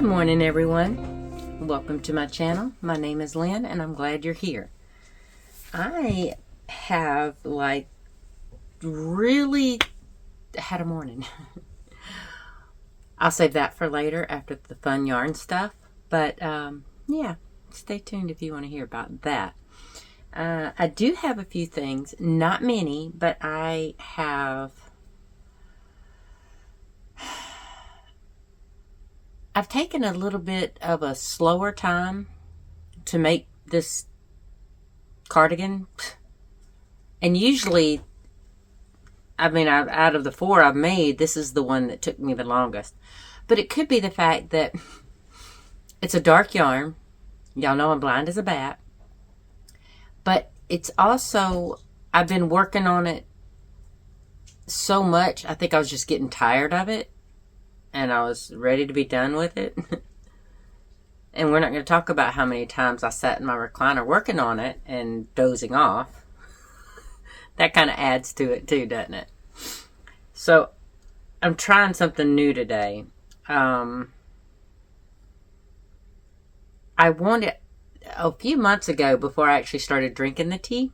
Good morning, everyone. Welcome to my channel. My name is Lynn, and I'm glad you're here. I have, really had a morning. I'll save that for later after the fun yarn stuff. But, yeah, stay tuned if you want to hear about that. I do have a few things. Not many, but I've taken a little bit of a slower time to make this cardigan. And usually, out of the four I've made, this is the one that took me the longest. But it could be the fact that it's a dark yarn. Y'all know I'm blind as a bat. But it's also, I've been working on it so much, I think I was just getting tired of it. And I was ready to be done with it. And we're not going to talk about how many times I sat in my recliner working on it and dozing off. That kind of adds to it too, doesn't it? So, I'm trying something new today. I wanted, a few months ago, before I actually started drinking the tea,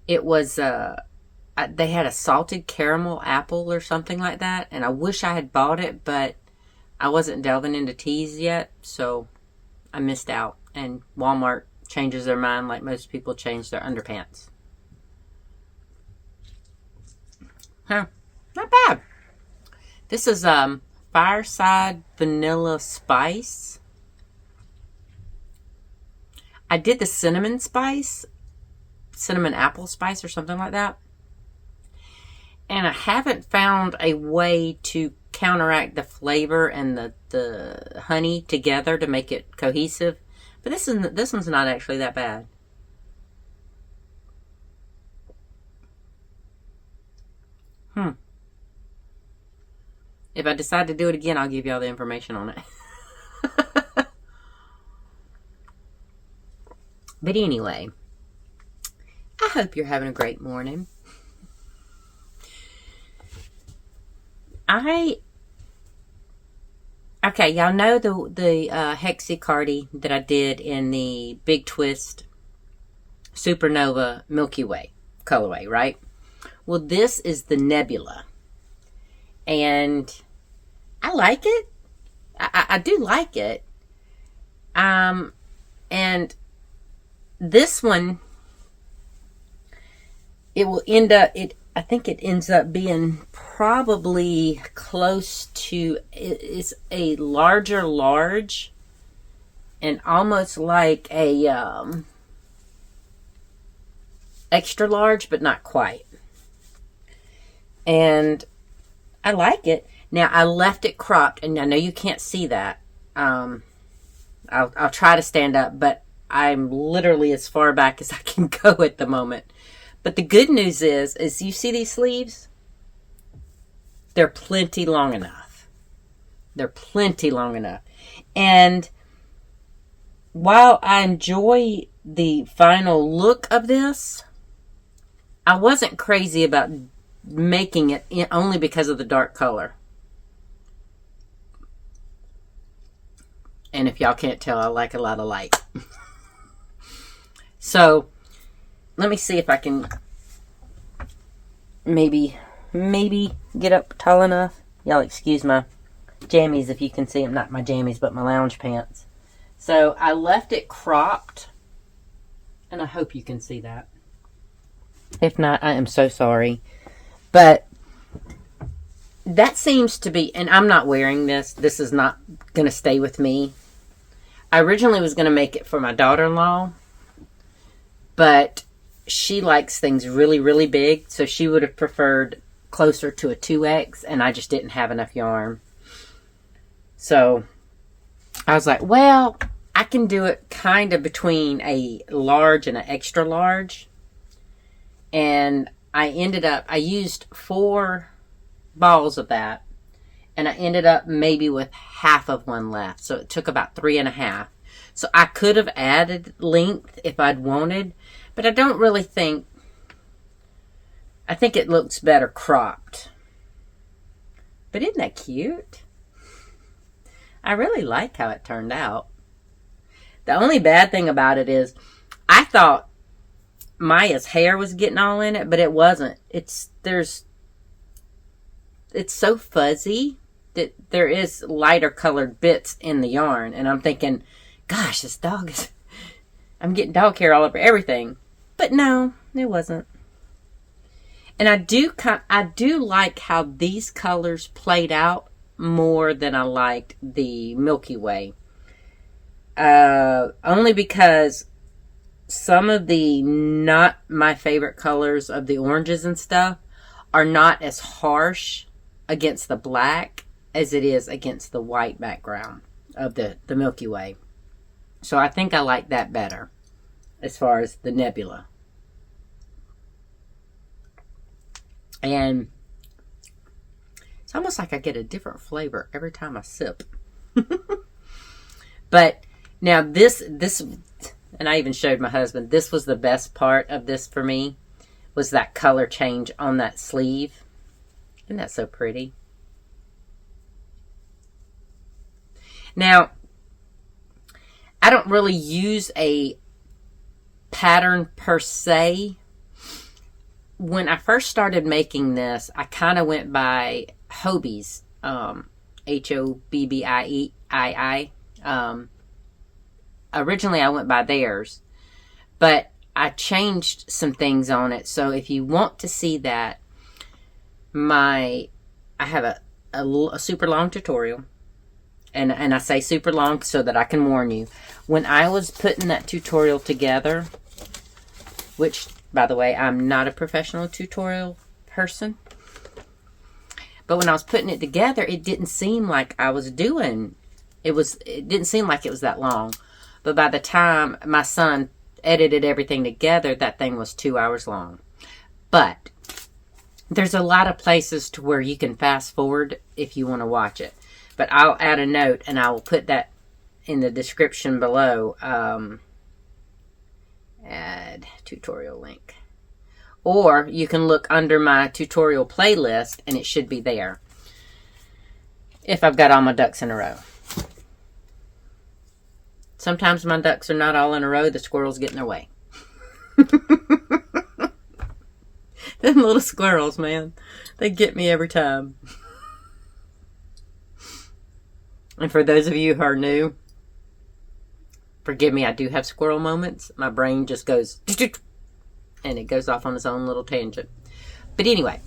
it was, they had a salted caramel apple or something like that. And I wish I had bought it, but I wasn't delving into teas yet. So I missed out. And Walmart changes their mind like most people change their underpants. Huh. Not bad. This is Fireside Vanilla Spice. I did the cinnamon apple spice or something like that. And I haven't found a way to counteract the flavor and the honey together to make it cohesive. But this one's not actually that bad. If I decide to do it again, I'll give you all the information on it. But anyway, I hope you're having a great morning. Okay, y'all know the Hexi Cardi that I did in the Big Twist Supernova Milky Way colorway, right? Well, this is the Nebula. And I like it. I do like it. And this one, it will end up, I think it ends up being probably close to, it's a larger large and almost like a extra large, but not quite. And I like it. Now, I left it cropped, and I know you can't see that. I'll try to stand up, but I'm literally as far back as I can go at the moment. But the good news is you see these sleeves? They're plenty long enough. They're plenty long enough. And while I enjoy the final look of this, I wasn't crazy about making it only because of the dark color. And if y'all can't tell, I like a lot of light. So, let me see if I can maybe get up tall enough. Y'all excuse my jammies if you can see them. Not my jammies, but my lounge pants. So, I left it cropped. And I hope you can see that. If not, I am so sorry. But that seems to be, and I'm not wearing this. This is not going to stay with me. I originally was going to make it for my daughter-in-law. But she likes things really, really big. So she would have preferred closer to a 2X. And I just didn't have enough yarn. So I was like, well, I can do it kind of between a large and an extra large. And I used 4 balls of that. And I ended up maybe with half of one left. So it took about 3.5. So I could have added length if I'd wanted. But I don't really think, I think it looks better cropped. But isn't that cute? I really like how it turned out. The only bad thing about it is I thought Maya's hair was getting all in it, but it wasn't. It's so fuzzy that there is lighter colored bits in the yarn. And I'm thinking, gosh, this dog is... I'm getting dog hair all over everything. But no, it wasn't. And I do like how these colors played out more than I liked the Milky Way. Only because some of the not my favorite colors of the oranges and stuff are not as harsh against the black as it is against the white background of the Milky Way. So I think I like that better as far as the nebula. And it's almost like I get a different flavor every time I sip. But now this, and I even showed my husband, this was the best part of this for me, was that color change on that sleeve. Isn't that so pretty? Now, I don't really use a pattern per se. When I first started making this, I kind of went by Hobbies, Hobbii. Originally, I went by theirs, but I changed some things on it. So if you want to see that, I have a super long tutorial, and I say super long so that I can warn you. When I was putting that tutorial together, which, by the way, I'm not a professional tutorial person, but when I was putting it together, it didn't seem like I was doing, it didn't seem like it was that long. But by the time my son edited everything together, that thing was 2 hours long. But there's a lot of places to where you can fast forward if you want to watch it. But I'll add a note, and I will put that in the description below. Add tutorial link. Or you can look under my tutorial playlist, and it should be there. If I've got all my ducks in a row. Sometimes my ducks are not all in a row. The squirrels get in their way. Them little squirrels, man. They get me every time. And for those of you who are new, forgive me, I do have squirrel moments. My brain just goes... and it goes off on its own little tangent. But anyway.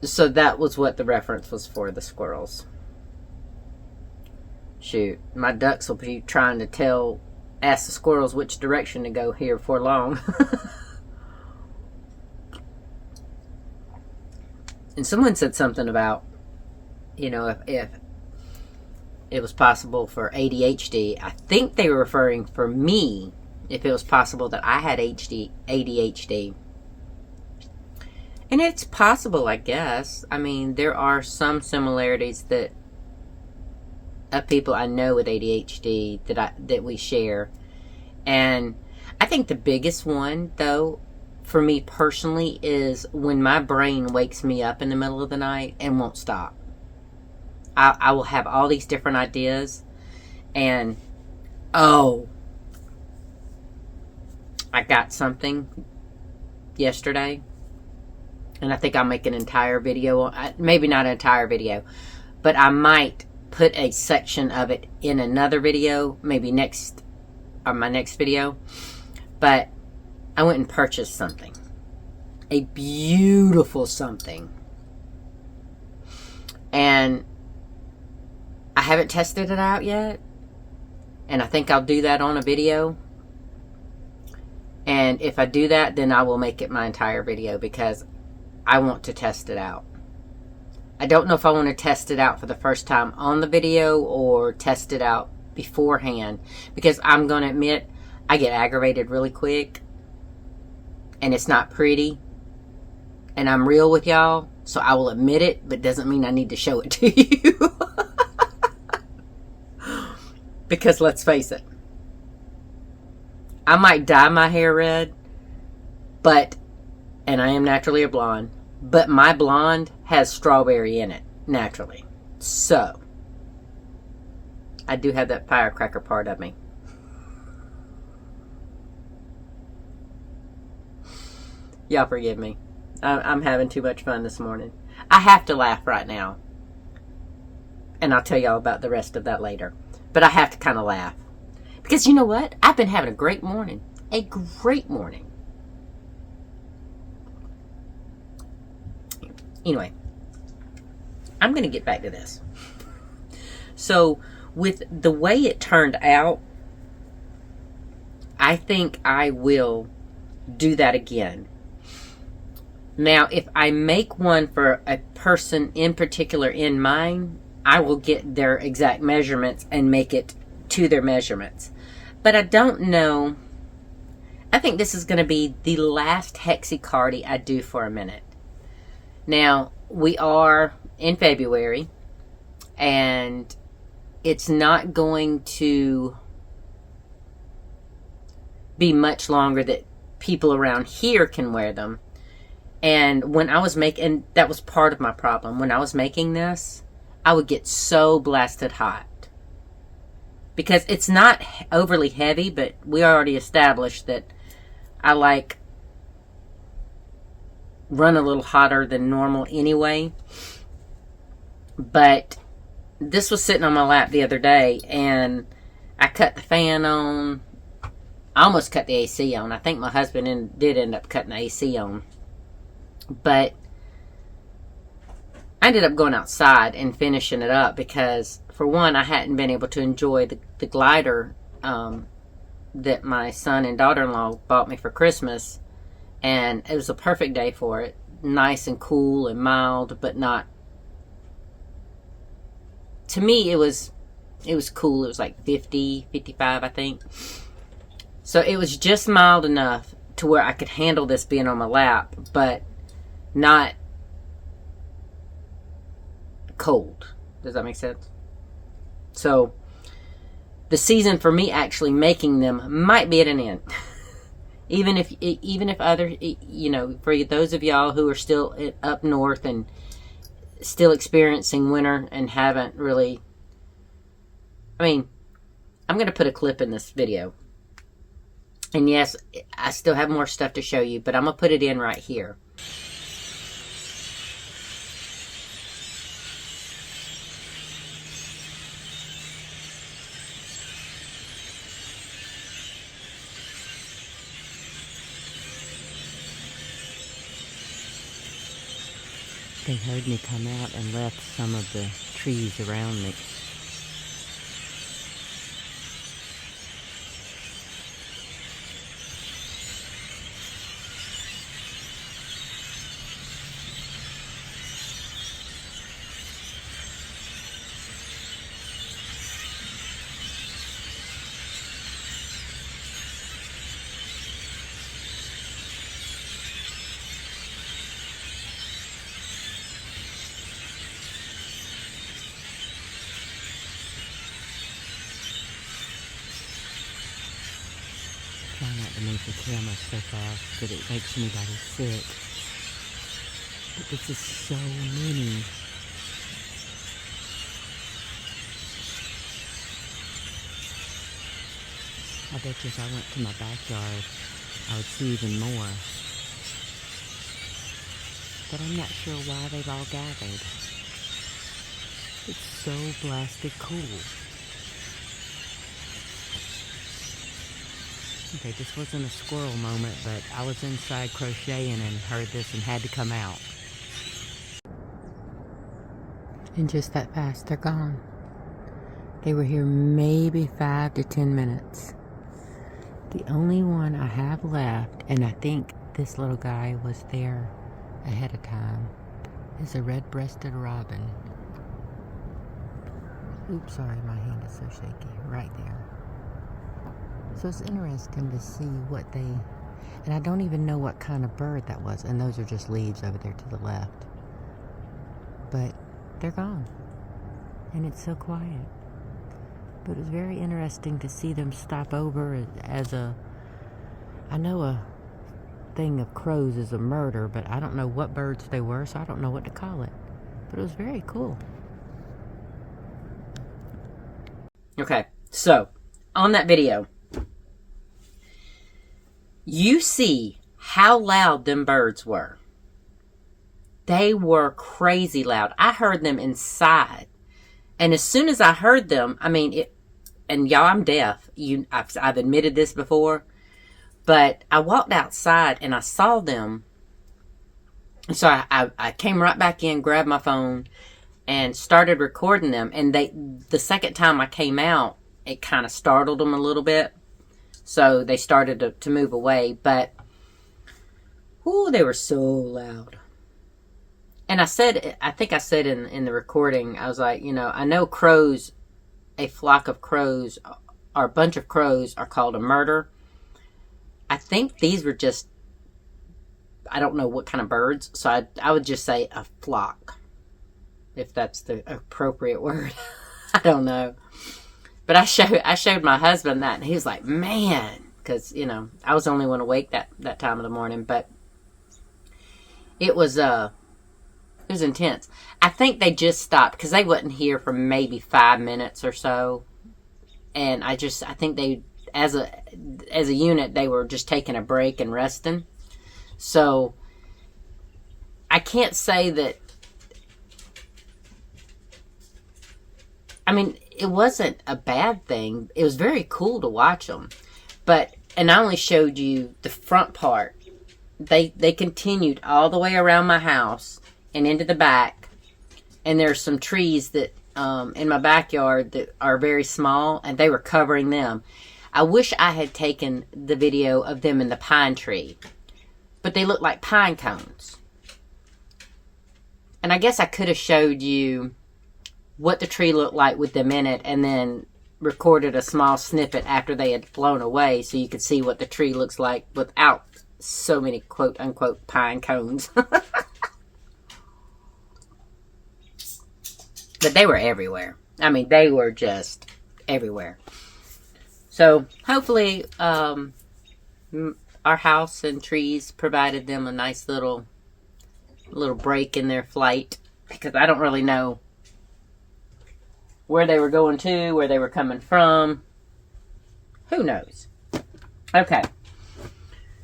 So that was what the reference was for, the squirrels. Shoot, my ducks will be trying to ask the squirrels which direction to go here for long. And someone said something about, if it was possible for ADHD. I think they were referring for me, if it was possible that I had ADHD. And it's possible, I guess. I mean, there are some similarities that of people I know with ADHD that we share. And I think the biggest one, though, for me personally, is when my brain wakes me up in the middle of the night and won't stop. I will have all these different ideas, and I got something yesterday, and I think I'll make an entire video, maybe not an entire video, but I might put a section of it in another video, maybe my next video. But I went and purchased something, a beautiful something, and I haven't tested it out yet, and I think I'll do that on a video. And if I do that, then I will make it my entire video, because I want to test it out. I don't know if I want to test it out for the first time on the video or test it out beforehand, because I'm going to admit I get aggravated really quick, and it's not pretty, and I'm real with y'all, so I will admit it, but doesn't mean I need to show it to you. Because let's face it, I might dye my hair red, and I am naturally a blonde, but my blonde has strawberry in it, naturally. So, I do have that firecracker part of me. Y'all forgive me. I'm having too much fun this morning. I have to laugh right now. And I'll tell y'all about the rest of that later. But I have to kind of laugh. Because you know what? I've been having a great morning. A great morning. Anyway, I'm going to get back to this. So, with the way it turned out, I think I will do that again. Now, if I make one for a person in particular in mind, I will get their exact measurements and make it to their measurements. But I don't know. I think this is going to be the last Hexi Cardi I do for a minute. Now, we are in February, and it's not going to be much longer that people around here can wear them. And when I was making, that was part of my problem. When I was making this, I would get so blasted hot. Because it's not overly heavy, but we already established that I like run a little hotter than normal anyway. But this was sitting on my lap the other day, and I cut the fan on. I almost cut the AC on. I think my husband did end up cutting the AC on. But I ended up going outside and finishing it up because, for one, I hadn't been able to enjoy the glider that my son and daughter-in-law bought me for Christmas. And it was a perfect day for it. Nice and cool and mild, but not... To me, it was cool. It was like 50, 55, I think. So it was just mild enough to where I could handle this being on my lap, but not cold. Does that make sense? So the season for me actually making them might be at an end. even if other, you know, for those of y'all who are still up north and still experiencing winter and haven't really, I mean, I'm going to put a clip in this video. And yes, I still have more stuff to show you, but I'm going to put it in right here. They heard me come out and left some of the trees around me. Try not to move the camera so fast that it makes anybody sick. But this is so many. I bet you if I went to my backyard, I would see even more. But I'm not sure why they've all gathered. It's so blasted cool. Okay, this wasn't a squirrel moment, but I was inside crocheting and heard this and had to come out. And just that fast, they're gone. They were here maybe 5 to 10 minutes. The only one I have left, and I think this little guy was there ahead of time, is a red-breasted robin. Oops, sorry, my hand is so shaky. Right there. So it's interesting to see what they... And I don't even know what kind of bird that was. And those are just leaves over there to the left. But they're gone. And it's so quiet. But it was very interesting to see them stop over as a... I know a thing of crows is a murder, but I don't know what birds they were, so I don't know what to call it. But it was very cool. Okay, so on that video, you see how loud them birds were. They were crazy loud. I heard them inside. And as soon as I heard them, I mean, and y'all, I'm deaf. I've admitted this before. But I walked outside and I saw them. So I came right back in, grabbed my phone, and started recording them. And the second time I came out, it kind of startled them a little bit. So they started to move away. But, ooh, they were so loud. And I think I said in the recording, I was like, I know crows, a flock of crows, or a bunch of crows are called a murder. I think these were just, I don't know what kind of birds, so I would just say a flock, if that's the appropriate word. I don't know. But I showed my husband that, and he was like, man, because, I was the only one awake that time of the morning, but it was intense. I think they just stopped because they wasn't here for maybe 5 minutes or so. And I think they, as a unit, they were just taking a break and resting. So I can't say that. I mean, it wasn't a bad thing. It was very cool to watch them. And I only showed you the front part. They continued all the way around my house and into the back, and there's some trees that in my backyard that are very small, and they were covering them. I wish I had taken the video of them in the pine tree, but they look like pine cones. And I guess I could have showed you what the tree looked like with them in it, and then recorded a small snippet after they had flown away, so you could see what the tree looks like without so many quote unquote pine cones. But they were everywhere. I mean, they were just everywhere. So, hopefully, our house and trees provided them a nice little break in their flight. Because I don't really know where they were going to, where they were coming from. Who knows? Okay.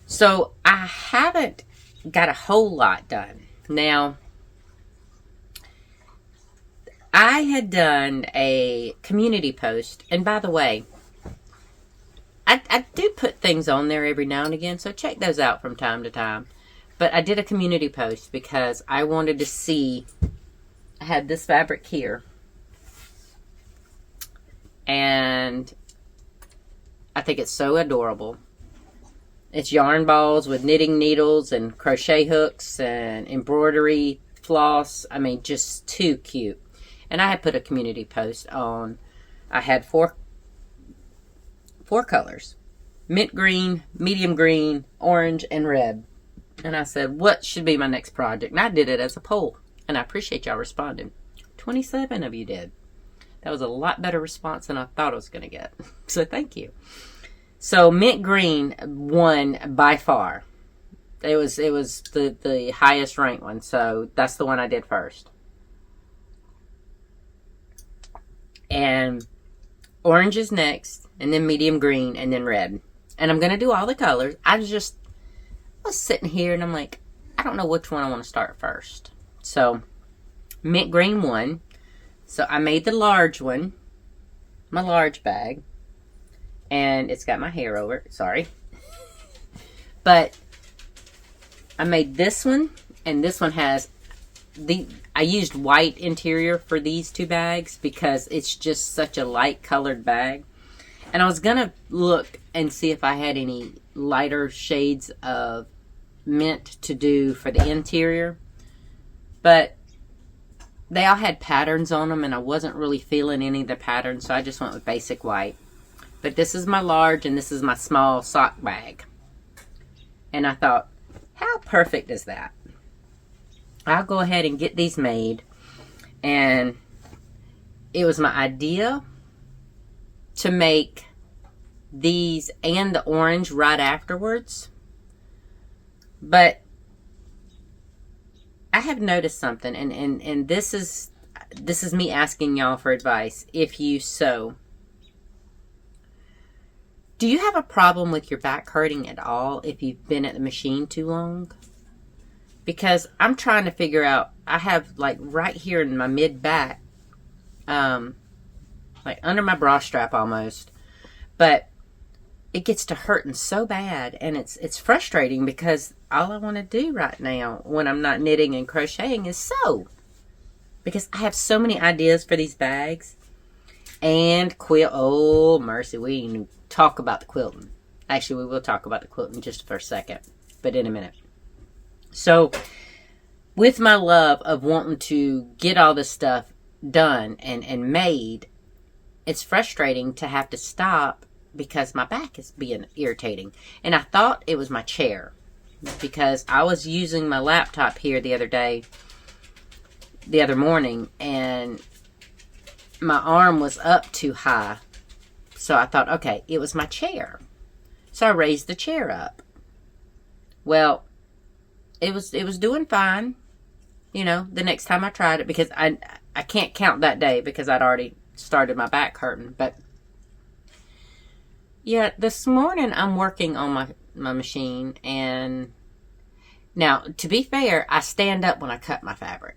So, I haven't got a whole lot done. Now, I had done a community post, and by the way, I do put things on there every now and again, so check those out from time to time. But I did a community post because I wanted to see, I had this fabric here, and I think it's so adorable. It's yarn balls with knitting needles and crochet hooks and embroidery floss. I mean, just too cute. And I had put a community post on. I had four colors. Mint green, medium green, orange, and red. And I said, what should be my next project? And I did it as a poll. And I appreciate y'all responding. 27 of you did. That was a lot better response than I thought I was going to get. So thank you. So mint green won by far. It was the highest ranked one. So that's the one I did first. And orange is next, and then medium green, and then red. And I'm going to do all the colors. I was sitting here, and I'm like, I don't know which one I want to start first. So, mint green won. So, I made the large one, my large bag. And it's got my hair over it. Sorry. But I made this one, and this one has I used white interior for these two bags because it's just such a light colored bag. And I was going to look and see if I had any lighter shades of mint to do for the interior. But they all had patterns on them, and I wasn't really feeling any of the patterns, so I just went with basic white. But this is my large, and this is my small sock bag. And I thought, how perfect is that? I'll go ahead and get these made. And it was my idea to make these and the orange right afterwards. But I have noticed something, and this is me asking y'all for advice if you sew. Do you have a problem with your back hurting at all if you've been at the machine too long? Because I'm trying to figure out, I have like right here in my mid back, like under my bra strap almost, but it gets to hurting so bad, and it's frustrating because all I want to do right now when I'm not knitting and crocheting is sew. Because I have so many ideas for these bags. And quilt. Oh, mercy. We didn't talk about the quilting. Actually, we will talk about the quilting just for a second. But in a minute. So, with my love of wanting to get all this stuff done and made, it's frustrating to have to stop because my back is being irritating. And I thought it was my chair. Because I was using my laptop here the other morning, and my arm was up too high. So I thought, okay, it was my chair. So I raised the chair up. Well, it was doing fine, you know, the next time I tried it, because I can't count that day because I'd already started my back hurting. But yeah, this morning I'm working on my machine, and now, to be fair, I stand up when I cut my fabric.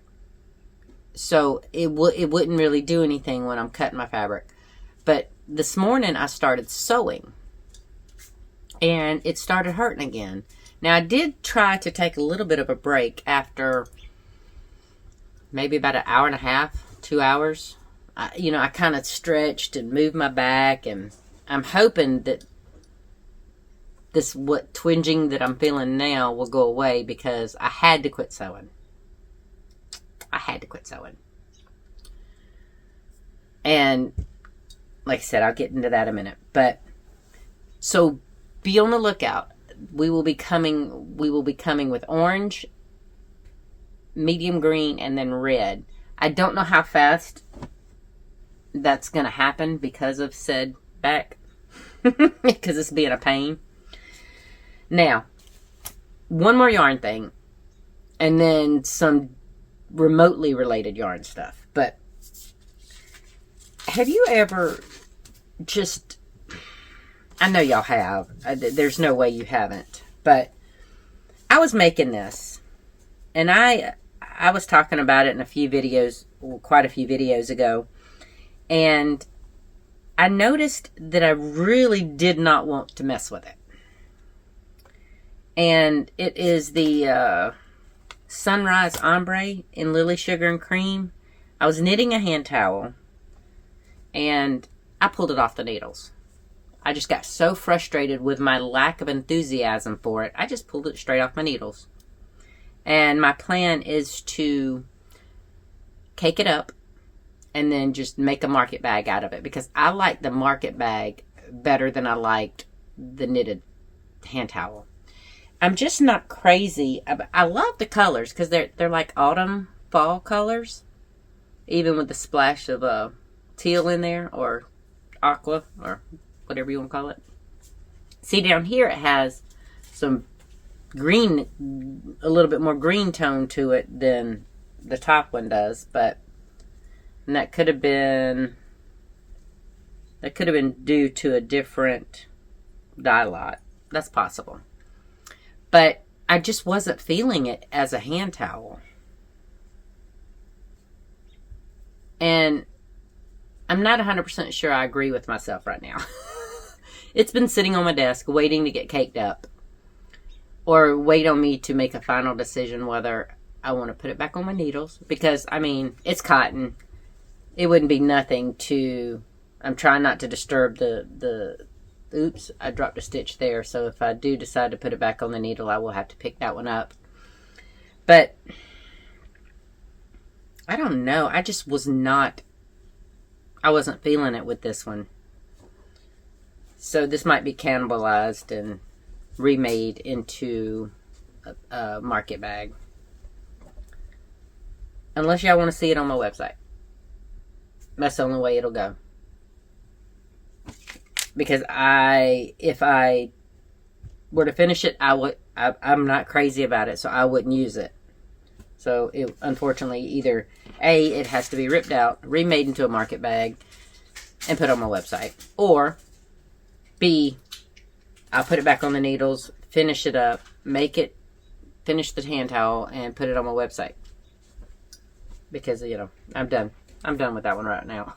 So it wouldn't really do anything when I'm cutting my fabric. But this morning I started sewing, and it started hurting again. Now, I did try to take a little bit of a break after maybe about an hour and a half, 2 hours. I kind of stretched and moved my back, and I'm hoping that this twinging that I'm feeling now will go away, because I had to quit sewing. And like I said, I'll get into that in a minute. But so be on the lookout. We will be coming with orange, medium green, and then red. I don't know how fast that's going to happen because of said back. Because it's being a pain. Now, one more yarn thing, and then some remotely related yarn stuff. But have you ever just, I know y'all have, there's no way you haven't, but I was making this, and I was talking about it in a few videos, quite a few videos ago, and I noticed that I really did not want to mess with it. And it is the Sunrise Ombre in Lily Sugar and Cream. I was knitting a hand towel, and I pulled it off the needles. I just got so frustrated with my lack of enthusiasm for it. I just pulled it straight off my needles. And my plan is to cake it up and then just make a market bag out of it, because I like the market bag better than I liked the knitted hand towel. I'm just not crazy. I love the colors because they're like autumn, fall colors, even with the splash of teal in there, or aqua, or whatever you want to call it. See, down here it has some green, a little bit more green tone to it than the top one does, but that could have been due to a different dye lot. That's possible. But I just wasn't feeling it as a hand towel. And I'm not 100% sure I agree with myself right now. It's been sitting on my desk waiting to get caked up, or wait on me to make a final decision whether I want to put it back on my needles. Because, I mean, it's cotton. It wouldn't be nothing to... I'm trying not to disturb the oops, I dropped a stitch there. So if I do decide to put it back on the needle, I will have to pick that one up. But I don't know. I just was not... I wasn't feeling it with this one. So this might be cannibalized and remade into a market bag. Unless y'all want to see it on my website. That's the only way it'll go. Because if I were to finish it, I'm not crazy about it, so I wouldn't use it. So it, unfortunately, either A, it has to be ripped out, remade into a market bag, and put on my website, or B, I'll put it back on the needles, finish it up, finish the hand towel, and put it on my website. Because, you know, I'm done. I'm done with that one right now.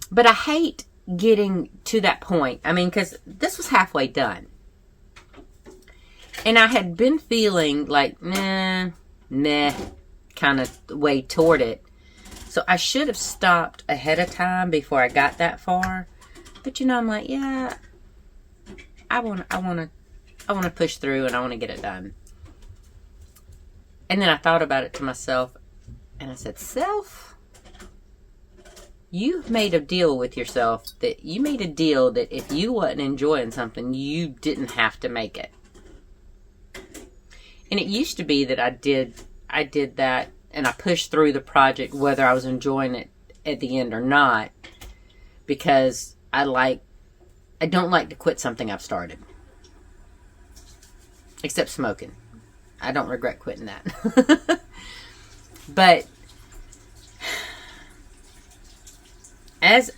But I hate getting to that point. I mean, because this was halfway done. And I had been feeling like, nah, kind of way toward it. So I should have stopped ahead of time before I got that far. But, you know, I'm like, yeah, I want to push through and I want to get it done. And then I thought about it to myself, and I said, self, you've made a deal with yourself that if you wasn't enjoying something, you didn't have to make it. And it used to be that I did that, and I pushed through the project whether I was enjoying it at the end or not, because I don't like to quit something I've started. Except smoking. I don't regret quitting that. But as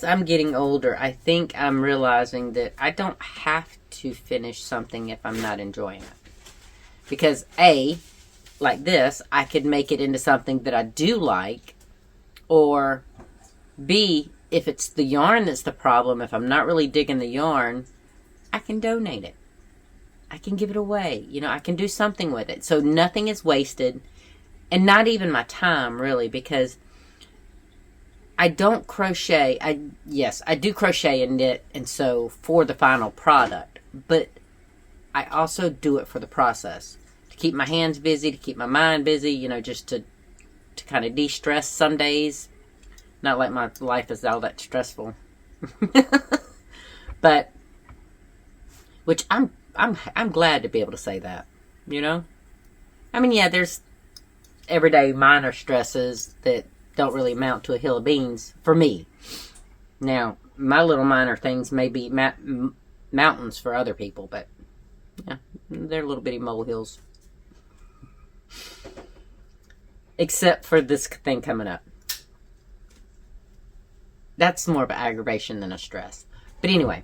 I'm getting older, I think I'm realizing that I don't have to finish something if I'm not enjoying it. Because A, like this, I could make it into something that I do like. Or B, if it's the yarn that's the problem, if I'm not really digging the yarn, I can donate it. I can give it away. You know, I can do something with it. So nothing is wasted. And not even my time, really, because I don't crochet. I do crochet and knit and sew for the final product. But I also do it for the process. To keep my hands busy, to keep my mind busy, you know, just to kind of de-stress some days. Not like my life is all that stressful. But, which I'm glad to be able to say that, you know? I mean, yeah, there's everyday minor stresses that don't really amount to a hill of beans for me. Now, my little minor things may be mountains for other people, but yeah, they're little bitty molehills. Except for this thing coming up. That's more of an aggravation than a stress. But anyway,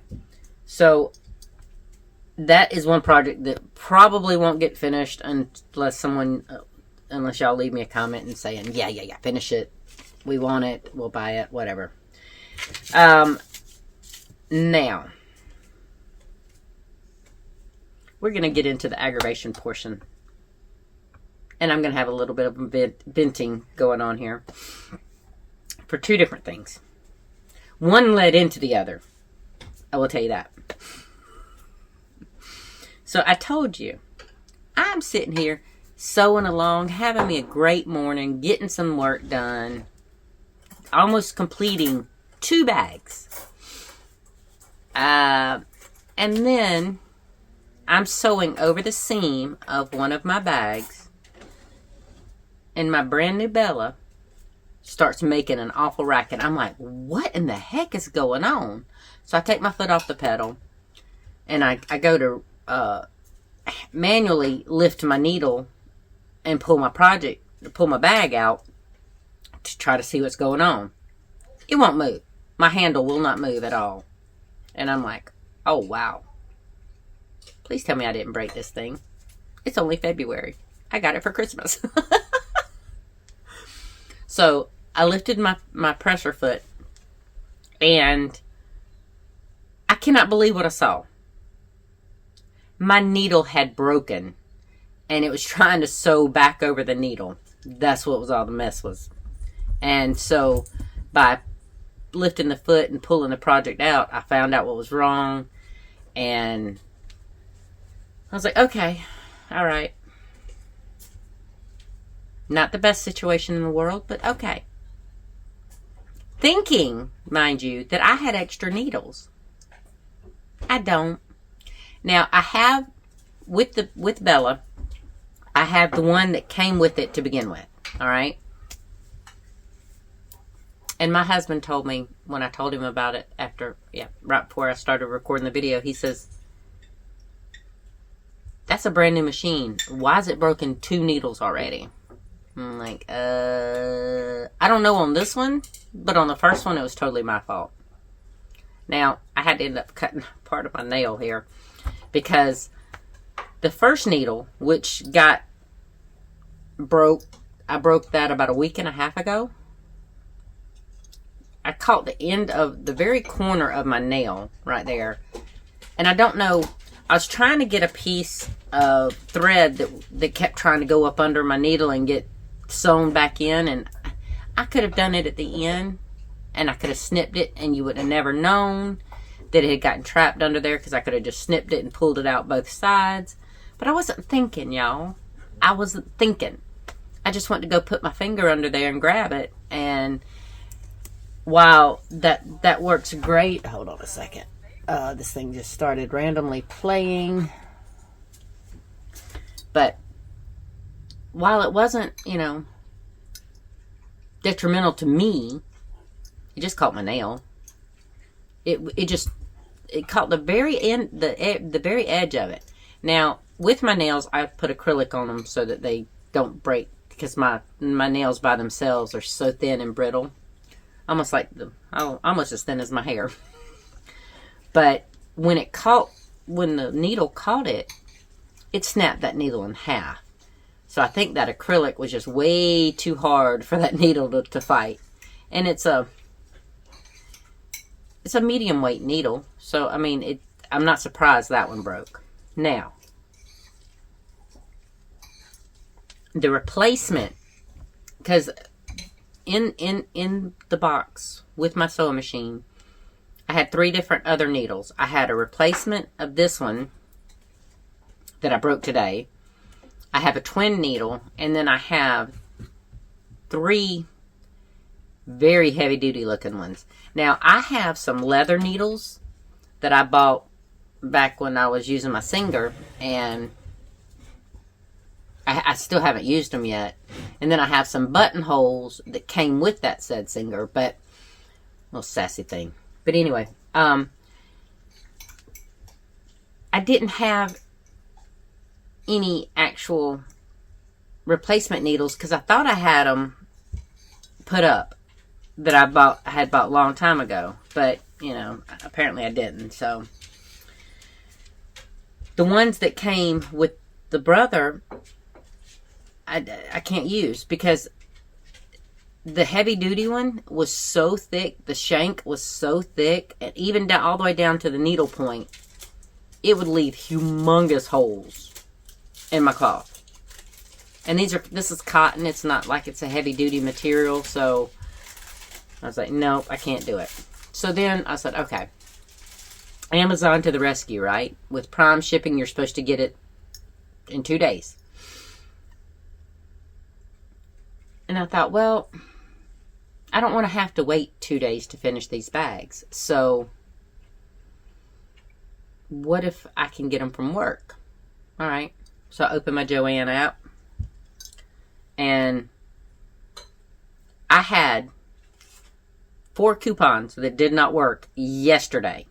so that is one project that probably won't get finished unless y'all leave me a comment and saying, yeah, finish it. We want it. We'll buy it. Whatever. Now, we're going to get into the aggravation portion. And I'm going to have a little bit of venting going on here for two different things. One led into the other. I will tell you that. So I told you, I'm sitting here sewing along, having me a great morning, getting some work done, almost completing 2 bags. And then I'm sewing over the seam of one of my bags, and my brand new Bella starts making an awful racket. I'm like, what in the heck is going on? So I take my foot off the pedal, and I go to manually lift my needle and pull my bag out to try to see what's going on. It won't move. My handle will not move at all. And I'm like, oh wow. Please tell me I didn't break this thing. It's only February. I got it for Christmas. So I lifted my presser foot, and I cannot believe what I saw. My needle had broken, and it was trying to sew back over the needle. That's what was all the mess was. And so by lifting the foot and pulling the project out, I found out what was wrong, and I was like, okay, all right. Not the best situation in the world, but okay. Thinking, mind you, that I had extra needles. I don't. Now, I have, with Bella, I have the one that came with it to begin with. All right? And my husband told me, when I told him about it right before I started recording the video, he says, that's a brand new machine. Why is it broken 2 needles already? I'm like, I don't know on this one, but on the first one, it was totally my fault. Now, I had to end up cutting part of my nail here because the first needle, which got broke, I broke that about a week and a half ago. I caught the end of the very corner of my nail right there. And I don't know, I was trying to get a piece of thread that kept trying to go up under my needle and get sewn back in, and I could have done it at the end, and I could have snipped it, and you would have never known that it had gotten trapped under there, because I could have just snipped it and pulled it out both sides. But I wasn't thinking, y'all. I wasn't thinking. I just went to go put my finger under there and grab it, and while that works great, hold on a second. This thing just started randomly playing. But while it wasn't, detrimental to me, it just caught my nail. It caught the very end, the very edge of it. Now, with my nails, I put acrylic on them so that they don't break, because my nails by themselves are so thin and brittle. Almost as thin as my hair. But when the needle caught it, it snapped that needle in half. So I think that acrylic was just way too hard for that needle to fight. And it's a medium weight needle. So, I mean, I'm not surprised that one broke. Now, the replacement, because in the box with my sewing machine, I had 3 different other needles. I had a replacement of this one that I broke today. I have a twin needle, and then I have 3 very heavy duty looking ones. Now, I have some leather needles that I bought back when I was using my Singer, and I still haven't used them yet. And then I have some buttonholes that came with that said Singer, but little sassy thing. But anyway, I didn't have any actual replacement needles because I thought I had them put up that I had bought a long time ago, but apparently I didn't. So the ones that came with the brother, I can't use because the heavy duty one was so thick, the shank was so thick, and even down all the way down to the needle point, it would leave humongous holes in my cloth. And this is cotton. It's not like it's a heavy duty material. So I was like, nope, I can't do it. So then I said, okay, Amazon to the rescue, right? With Prime shipping, you're supposed to get it in 2 days. And I thought, well, I don't want to have to wait 2 days to finish these bags. So what if I can get them from work? All right. So I opened my Joann app, and I had 4 coupons that did not work yesterday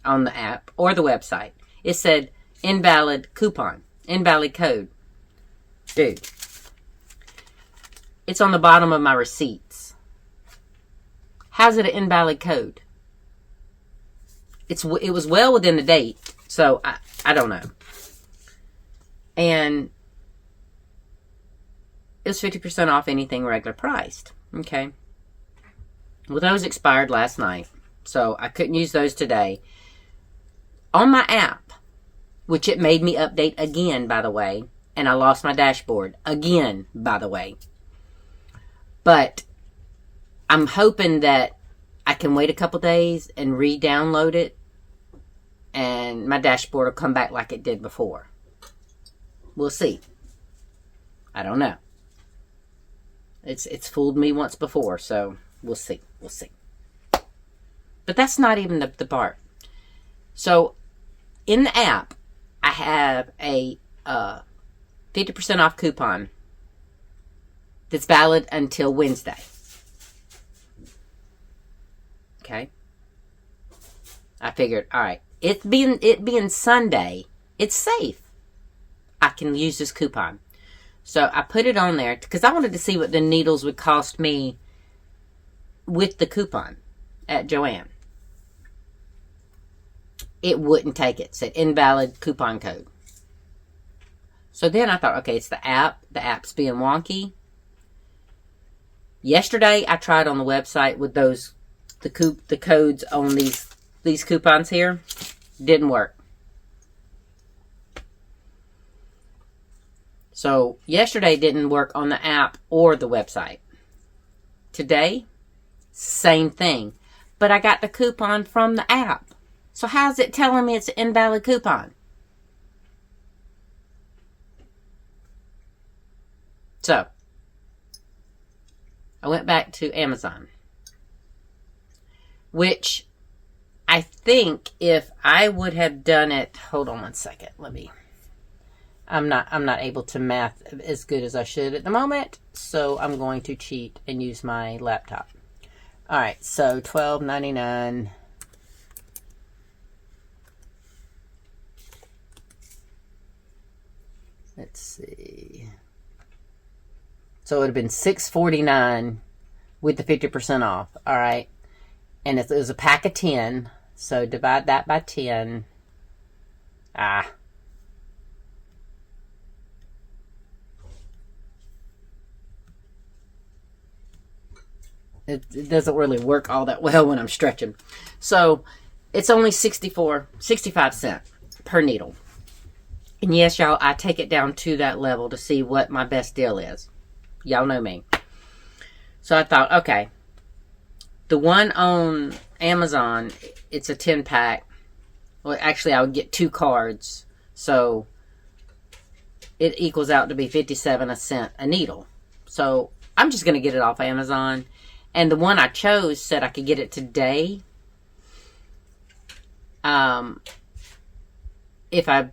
on the app or the website. It said invalid coupon, invalid code. Dude, it's on the bottom of my receipts. How's it an invalid code? It was well within the date, so I don't know. And it was 50% off anything regular priced. Okay. Well, those expired last night, so I couldn't use those today. On my app, which it made me update again, by the way, and I lost my dashboard again, by the way. But I'm hoping that I can wait a couple days and re-download it, and my dashboard will come back like it did before. We'll see. I don't know. It's fooled me once before, so we'll see. We'll see. But that's not even the part. So in the app, I have a 50% off coupon that's valid until Wednesday. Okay. I figured, all right, it being Sunday, it's safe. I can use this coupon. So I put it on there because I wanted to see what the needles would cost me with the coupon at Joann. It wouldn't take it. It said invalid coupon code. So then I thought, okay, it's the app. The app's being wonky. Yesterday I tried on the website with the codes on these coupons here. Didn't work. So yesterday didn't work on the app or the website. Today, same thing. But I got the coupon from the app. So how's it telling me it's an invalid coupon? So, I went back to Amazon. Which, I think if I would have done it... Hold on one second. I'm not able to math as good as I should at the moment. So, I'm going to cheat and use my laptop. Alright, so $12.99... Let's see. So it would have been $6.49 with the 50% off. All right. And it was a pack of 10. So divide that by 10. It doesn't really work all that well when I'm stretching. So it's only 65 cents per needle. And yes, y'all, I take it down to that level to see what my best deal is. Y'all know me. So I thought, okay, the one on Amazon, it's a 10-pack. Well, actually, I would get 2 cards. So it equals out to be 57 cents a needle. So I'm just going to get it off Amazon. And the one I chose said I could get it today. If I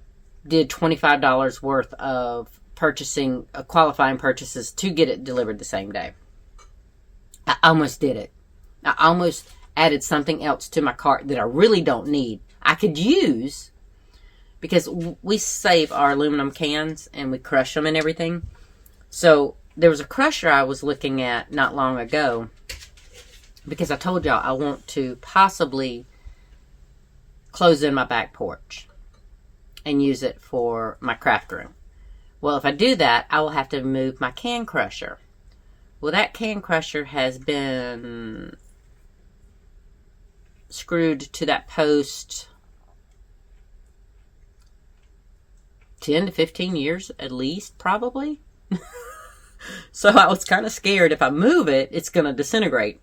did $25 worth of purchasing, qualifying purchases to get it delivered the same day. I almost did it. I almost added something else to my cart that I really don't need. I could use, because we save our aluminum cans and we crush them and everything. So there was a crusher I was looking at not long ago, because I told y'all I want to possibly close in my back porch and use it for my craft room. Well, if I do that, I will have to move my can crusher. Well, that can crusher has been screwed to that post 10 to 15 years at least, probably. So I was kind of scared if I move it, it's going to disintegrate.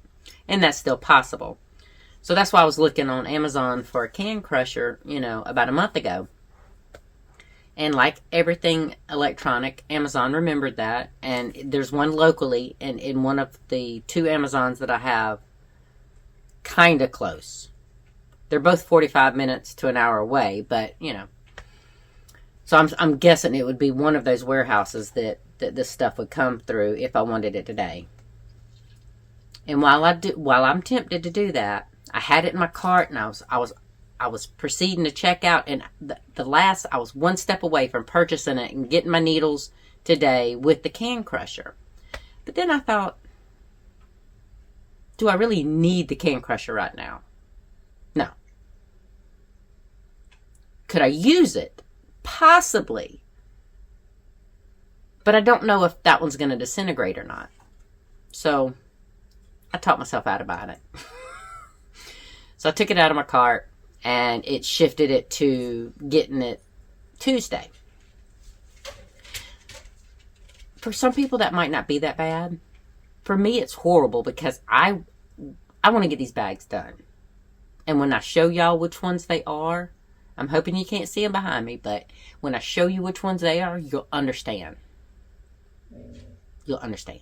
And that's still possible. So that's why I was looking on Amazon for a can crusher, about a month ago. And like everything electronic, Amazon remembered that. And there's one locally, and in one of the 2 Amazons that I have, kind of close. They're both 45 minutes to an hour away, but, So I'm guessing it would be one of those warehouses that this stuff would come through if I wanted it today. And while I'm tempted to do that, I had it in my cart, and I was proceeding to check out, and I was one step away from purchasing it and getting my needles today with the can crusher. But then I thought, do I really need the can crusher right now? No. Could I use it? Possibly. But I don't know if that one's going to disintegrate or not. So I talked myself out of buying it. So I took it out of my cart. And it shifted it to getting it Tuesday. For some people, that might not be that bad. For me, it's horrible because I want to get these bags done. And when I show y'all which ones they are, I'm hoping you can't see them behind me, but when I show you which ones they are, you'll understand. You'll understand.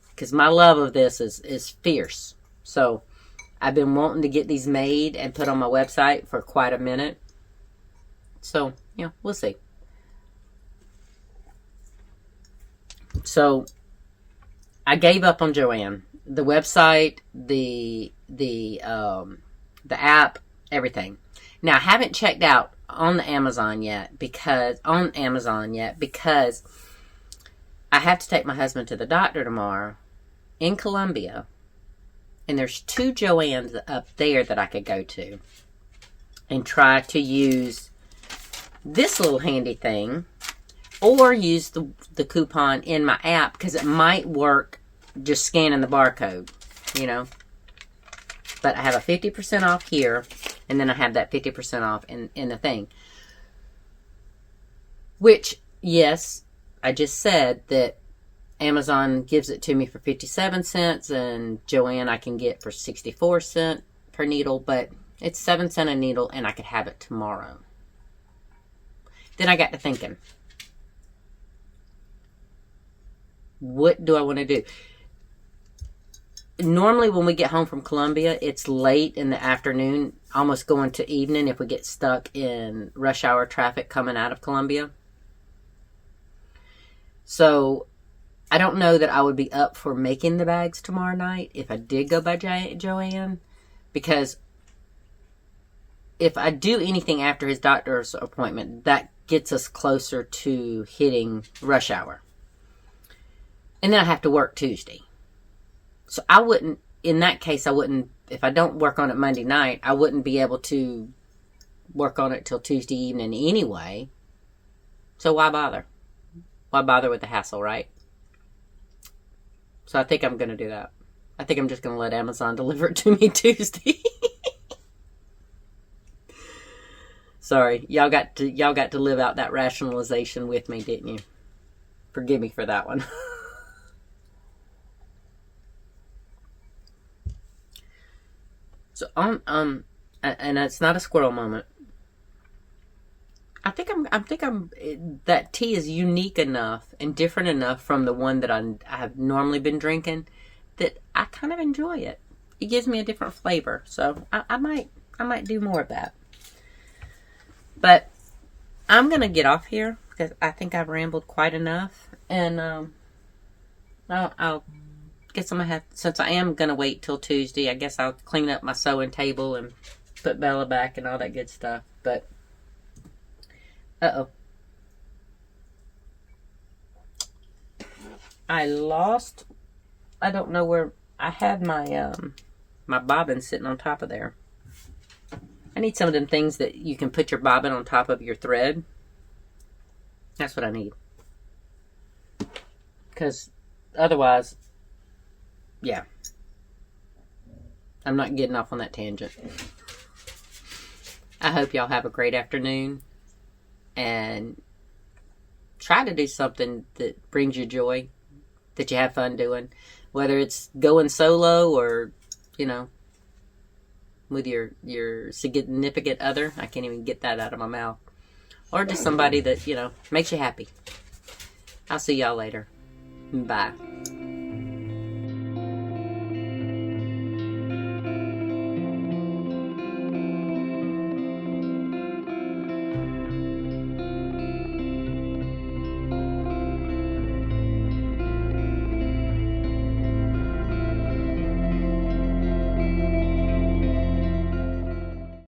Because my love of this is fierce. So I've been wanting to get these made and put on my website for quite a minute. So, we'll see. So, I gave up on Joann. The website, the app, everything. Now, I haven't checked out on Amazon yet because I have to take my husband to the doctor tomorrow in Columbia. And there's 2 Joannes up there that I could go to and try to use this little handy thing, or use the coupon in my app, because it might work just scanning the barcode, you know. But I have a 50% off here, and then I have that 50% off in the thing. Which, yes, I just said that Amazon gives it to me for 57 cents, and Joanne I can get for 64 cents per needle, but it's 7 cents a needle, and I could have it tomorrow. Then I got to thinking, what do I want to do? Normally when we get home from Columbia, it's late in the afternoon, almost going to evening if we get stuck in rush hour traffic coming out of Columbia. So I don't know that I would be up for making the bags tomorrow night if I did go by Joanne, because if I do anything after his doctor's appointment, that gets us closer to hitting rush hour. And then I have to work Tuesday. So I wouldn't, in that case, if I don't work on it Monday night, I wouldn't be able to work on it till Tuesday evening anyway. So why bother? Why bother with the hassle, right? So I think I'm going to do that. I think I'm just going to let Amazon deliver it to me Tuesday. Sorry, y'all got to live out that rationalization with me, didn't you? Forgive me for that one. So and it's not a squirrel moment. I think that tea is unique enough and different enough from the one that I have normally been drinking that I kind of enjoy it. It gives me a different flavor, so I might do more of that. But I'm gonna get off here because I think I've rambled quite enough, and I'll guess I'm gonna have, since I am gonna wait till Tuesday, I guess I'll clean up my sewing table and put Bella back and all that good stuff. But I don't know where I had my my bobbin sitting on top of there. I need some of them things that you can put your bobbin on top of your thread. That's what I need. Because otherwise, yeah, I'm not getting off on that tangent. I hope y'all have a great afternoon and try to do something that brings you joy, that you have fun doing, whether it's going solo or, you know, with your significant other. I can't even get that out of my mouth. Or just somebody that, you know, makes you happy. I'll see y'all later. Bye.